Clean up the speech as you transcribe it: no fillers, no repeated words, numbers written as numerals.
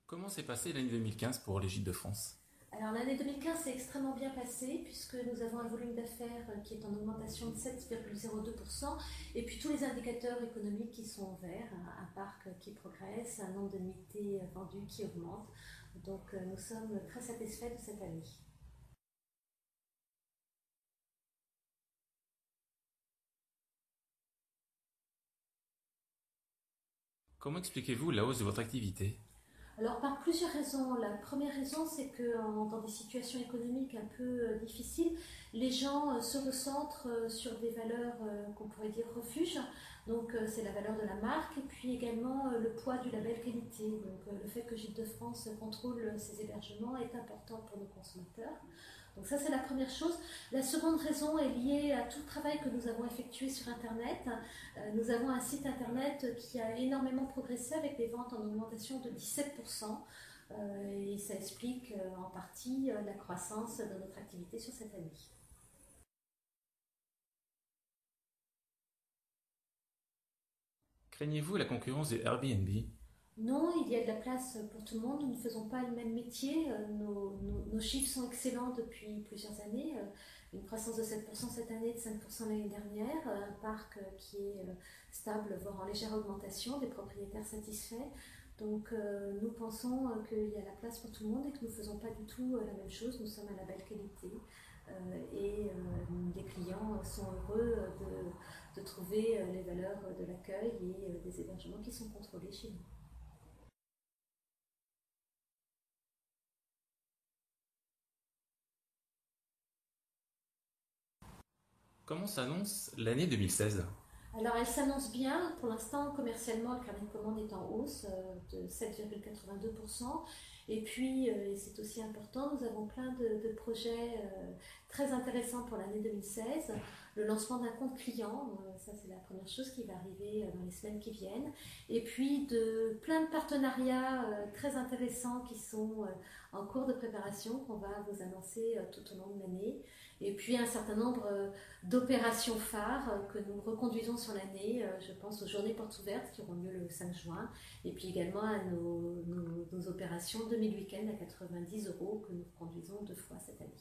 Comment s'est passée l'année 2015 pour les Gîtes de France? Alors l'année 2015 s'est extrêmement bien passée puisque nous avons un volume d'affaires qui est en augmentation de 7,02% et puis tous les indicateurs économiques qui sont en vert, un parc qui progresse, un nombre de nuitées vendues qui augmente. Donc nous sommes très satisfaits de cette année. Comment expliquez-vous la hausse de votre activité? Alors par plusieurs raisons. La première raison, c'est que dans des situations économiques un peu difficiles, les gens se recentrent sur des valeurs qu'on pourrait dire refuge. Donc c'est la valeur de la marque et puis également le poids du label qualité. Donc le fait que Gîtes de France contrôle ces hébergements est important pour nos consommateurs. Donc ça c'est la première chose. La seconde raison est liée à tout le travail que nous avons effectué sur Internet. Nous avons un site Internet qui a énormément progressé avec des ventes en augmentation de 17%. Et ça explique en partie la croissance de notre activité sur cette année. Craignez-vous la concurrence de Airbnb? Non, il y a de la place pour tout le monde. Nous ne faisons pas le même métier. Nos chiffres sont excellents depuis plusieurs années. Une croissance de 7% cette année, de 5% l'année dernière. Un parc qui est stable, voire en légère augmentation, des propriétaires satisfaits. Donc nous pensons qu'il y a la place pour tout le monde et que nous ne faisons pas du tout la même chose. Nous sommes à la belle qualité et les clients sont heureux de trouver les valeurs de l'accueil et des hébergements qui sont contrôlés chez nous. Comment s'annonce l'année 2016? Alors elle s'annonce bien, pour l'instant commercialement le carnet de commande est en hausse de 7,82%. Et puis, et c'est aussi important, nous avons plein de projets très intéressants pour l'année 2016. Le lancement d'un compte client, ça c'est la première chose qui va arriver dans les semaines qui viennent. Et puis de plein de partenariats très intéressants qui sont en cours de préparation qu'on va vous annoncer tout au long de l'année. Et puis un certain nombre d'opérations phares que nous reconduisons sur l'année. Je pense aux journées portes ouvertes qui auront lieu le 5 juin et puis également à nos opérations 2000 week-ends à 90 € que nous conduisons 2 fois cette année.